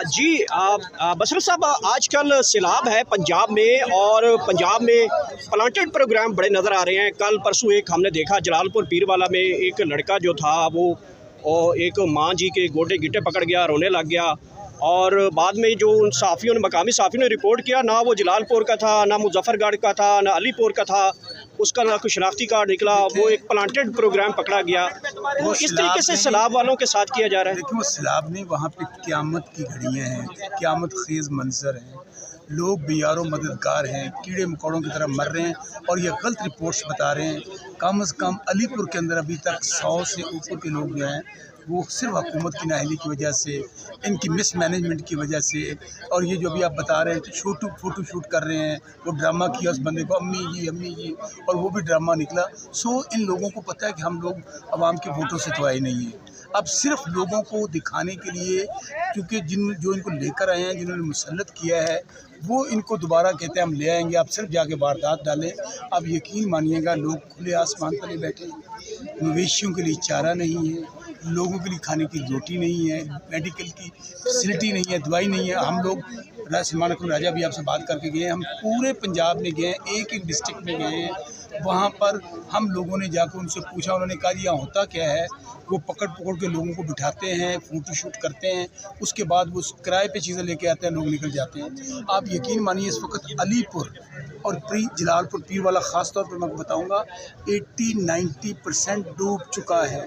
जी बसर साहब, आजकल सैलाब है पंजाब में और पंजाब में प्लांटेड प्रोग्राम बड़े नज़र आ रहे हैं। कल परसों एक हमने देखा जलालपुर पीरवाला में एक लड़का जो था वो और एक माँ जी के गोटे गिट्टे पकड़ गया, रोने लग गया। और बाद में जो उन साफ़ियों ने, मकामी साफ़ियों ने रिपोर्ट किया, ना वो जलालपुर का था, ना मुजफ्फरगढ़ का था, ना अलीपुर का था, उसका ना कोई शनाख्ती कार्ड निकला। वो एक प्लांटेड प्रोग्राम पकड़ा गया। वो इस तरीके से सैलाब वालों के साथ किया जा रहा है। देखिए, वो सैलाब नहीं, वहाँ पे क़यामत की घड़ियाँ हैं, क़यामत ख़ेज़ मंजर हैं। लोग बेयारो मददगार हैं, कीड़े मकोड़ों की तरह मर रहे हैं और ये गलत रिपोर्ट्स बता रहे हैं। कम से कम अलीपुर के अंदर अभी तक 100 से ऊपर के लोग जो हैं वो सिर्फ हुकूमत की नाअहली की वजह से, इनकी मिसमैनेजमेंट की वजह से, और ये जो अभी आप बता रहे हैं कि फ़ोटो शूट कर रहे हैं, वो ड्रामा किया उस बंदे को, अम्मी जी, और वो भी ड्रामा निकला। सो इन लोगों को पता है कि हम लोग आवाम के वोटों से तो आए नहीं हैं। अब सिर्फ लोगों को दिखाने के लिए, क्योंकि जो इनको लेकर आए हैं, जिन्होंने मुसल्लत किया है, वो इनको दोबारा कहते हैं हम ले आएंगे, आप सिर्फ जाके वारदात डालें। अब यकीन मानिएगा, लोग खुले आसमान तले बैठे हैं, मवेशियों के लिए चारा नहीं है, लोगों के लिए खाने की रोटी नहीं है, मेडिकल की फैसिलिटी नहीं है, दवाई नहीं है। हम लोग सलमान अकबर राजा भी आपसे बात करके गए हैं, हम पूरे पंजाब में गए हैं, एक एक डिस्ट्रिक्ट में गए हैं। वहाँ पर हम लोगों ने जाकर उनसे पूछा, उन्होंने कहा जी यहाँ होता क्या है। वो पकड़ के लोगों को बिठाते हैं, फ़ोटो शूट करते हैं, उसके बाद वो किराए पे चीज़ें लेके आते हैं, लोग निकल जाते हैं। आप यकीन मानिए, इस वक्त अलीपुर और जलालपुर पीरवाला ख़ास तौर पर मैं बताऊंगा 80-90% डूब चुका है।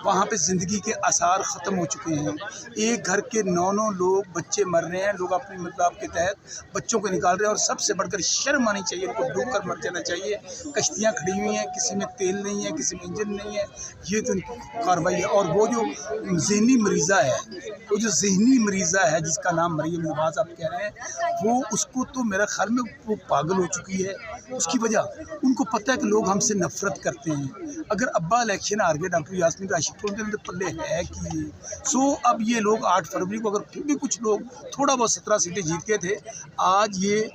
वहाँ पे ज़िंदगी के आसार ख़त्म हो चुके हैं। एक घर के 9 लोग बच्चे मर रहे हैं। लोग अपनी मतलब के तहत बच्चों को निकाल रहे हैं, और सबसे बढ़कर शर्म आनी चाहिए, इनको डूब कर मर जाना चाहिए। कश्तियाँ खड़ी हुई हैं, किसी में तेल नहीं है, किसी में इंजन नहीं है, ये तो कार्रवाई है। और वो जो ज़हनी मरीज़ा है, वो जो ज़हनी मरीज़ा है जिसका नाम मरियम नवाज़ आप कह रहे हैं, वो उसको तो मेरा ख्याल में वो पागल हो चुकी है। उसकी वजह उनको पता है कि लोग हमसे नफरत करते हैं। अगर अब्बा इलेक्शन हार गए, डॉक्टर यास्मीन राशिद, तो उनके अंदर पल्ले है कि सो अब ये लोग 8 फरवरी को, अगर फिर भी कुछ लोग थोड़ा बहुत 17 सीटें जीत गए थे, आज ये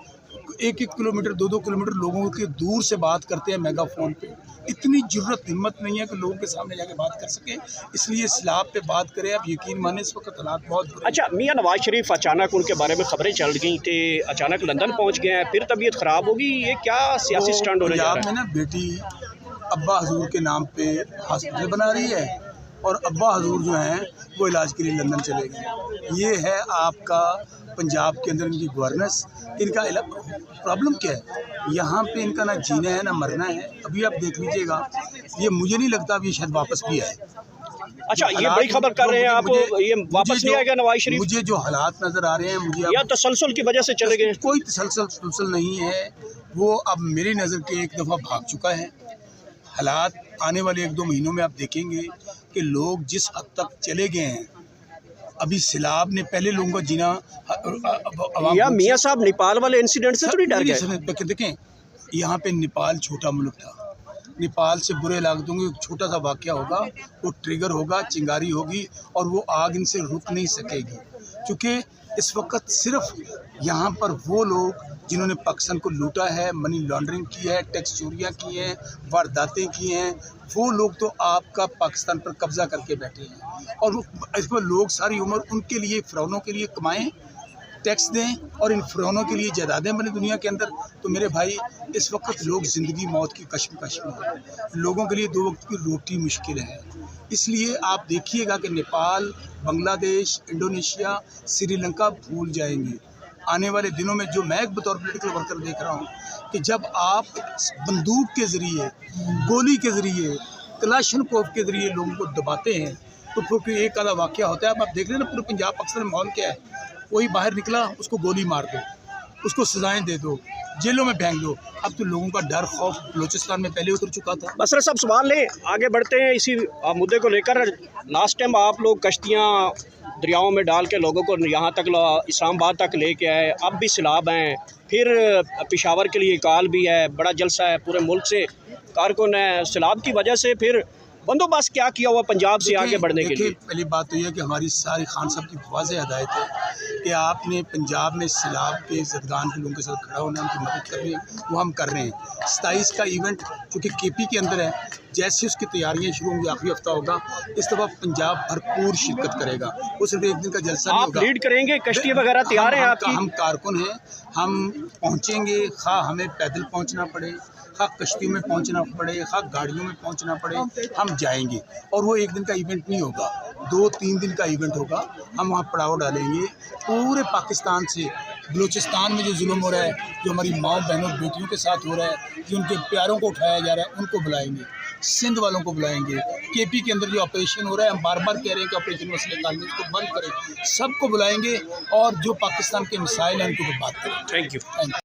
1-1 किलोमीटर 2-2 किलोमीटर लोगों के दूर से बात करते हैं मेगाफोन पे। इतनी जुर्रत हिम्मत नहीं है कि लोगों के सामने जाके बात कर सके, इसलिए सैलाब पे बात करें। आप यकीन माने, इस वक्त हालात बहुत बुरे। अच्छा, मियाँ नवाज शरीफ अचानक उनके बारे में खबरें चल गई थी, अचानक लंदन पहुंच गए हैं, फिर तबीयत ख़राब होगी, ये क्या सियासी स्टंट होने जा रहा है? पंजाब में ना बेटी अब्बा हजूर के नाम पे हॉस्पिटल बना रही है, और अब्बा हजूर जो हैं वो इलाज के लिए लंदन चले गए। ये है आपका पंजाब के अंदर इनकी गवर्नेंस। इनका प्रॉब्लम क्या है, यहाँ पे इनका ना जीना है ना मरना है। अभी आप देख लीजिएगा, ये मुझे नहीं लगता अब ये शायद वापस भी आए। अच्छा, ये बड़ी खबर कर रहे हैं आप, ये वापस नहीं आएगा नवाज शरीफ? मुझे जो हालात नज़र आ रहे हैं, मुझे या तसलसल की वजह से चले गए? कोई तसलसल नहीं है। वो अब मेरी नज़र के एक दफ़ा भाग चुका है। हालात आने वाले 1-2 महीनों में आप देखेंगे कि लोग जिस हद तक चले गए हैं। अभी सैलाब ने पहले लोगों का जीना, या मियाँ साहब नेपाल वाले इंसिडेंट से थोड़ी डर गए? देखें, यहाँ पे नेपाल छोटा मुल्क था। नेपाल से बुरे लागतों में एक छोटा सा वाक़या होगा, वो ट्रिगर होगा, चिंगारी होगी, और वो आग इनसे रुक नहीं सकेगी। क्योंकि इस वक्त सिर्फ यहाँ पर वो लोग जिन्होंने पाकिस्तान को लूटा है, मनी लॉन्ड्रिंग की है, टैक्स चोरियाँ की हैं, वारदातें की हैं, वो लोग तो आपका पाकिस्तान पर कब्ज़ा करके बैठे हैं। और वो इस पर लोग सारी उम्र उनके लिए, फ़िरौनों के लिए कमाएं, टैक्स दें, और इन फ़िरौनों के लिए जायदादें बने दुनिया के अंदर। तो मेरे भाई, इस वक्त लोग ज़िंदगी मौत की कश्मकश में हैं। लोगों के लिए 2 वक्त की रोटी मुश्किल है। इसलिए आप देखिएगा कि नेपाल, बांग्लादेश, इंडोनेशिया, श्रीलंका भूल जाएंगे आने वाले दिनों में। जो मैं एक बतौर पॉलिटिकल वर्कर देख रहा हूँ कि जब आप बंदूक के ज़रिए, गोली के ज़रिए, कलाशनकोव के ज़रिए लोगों को दबाते हैं, तो फिर कोई एक आधा वाक़या होता है। अब आप देख रहे हैं ना पूरे पंजाब पाकिस्तान में माहौल क्या है। कोई बाहर निकला, उसको गोली मार दो, उसको सजाएं दे दो, जेलों में फेंक दो। अब तो लोगों का डर खौफ बलोचिस्तान में पहले उतर चुका था। बसर साहब, सवाल लें, आगे बढ़ते हैं इसी मुद्दे को लेकर। लास्ट टाइम आप लोग कश्तियाँ दरियाओं में डाल के लोगों को यहाँ तक इस्लामाबाद तक लेके आए, अब भी सैलाब हैं, फिर पेशावर के लिए काल भी है, बड़ा जलसा है, पूरे मुल्क से कारकुन है। सैलाब की वजह से फिर बंदोबस्त क्या किया हुआ पंजाब से आगे बढ़ने के लिए? पहली बात तो यह है कि हमारी सारी खान साहब की वाज़ेह हदायत है कि आपने पंजाब में सैलाब के ज़दगान के लोगों के साथ खड़ा होना, उनकी मदद करनी है, वो हम कर रहे हैं। 27 का इवेंट चूँकि KP के अंदर है, जैसे उसकी तैयारियां शुरू होंगी, आखिरी हफ्ता होगा, इस दफ़ा पंजाब भरपूर शिरकत करेगा। वो सिर्फ एक दिन का जलसा नहीं होगा। आप लीड करेंगे, कश्ती वगैरह तैयार हैं आपकी? हम कारकुन हैं, हम पहुँचेंगे, खा हमें पैदल पहुँचना पड़े, खा कश्ती में पहुँचना पड़े, खा गाड़ियों में पहुँचना पड़े, हम जाएंगे। और वो एक दिन का इवेंट नहीं होगा, 2-3 दिन का इवेंट होगा। हम वहाँ पड़ाव डालेंगे पूरे पाकिस्तान से। बलूचिस्तान में जो जुल्म हो रहा है, जो हमारी माँ बहनों बेटियों के साथ हो रहा है, जो उनके प्यारों को उठाया जा रहा है, उनको बुलाएंगे। सिंध वालों को बुलाएंगे। KP के अंदर जो ऑपरेशन हो रहा है, हम बार बार कह रहे हैं कि ऑपरेशन मसले कानून को बंद करें, सबको बुलाएंगे और जो पाकिस्तान के मसाइल हैं उनके ऊपर बात करें। Thank you.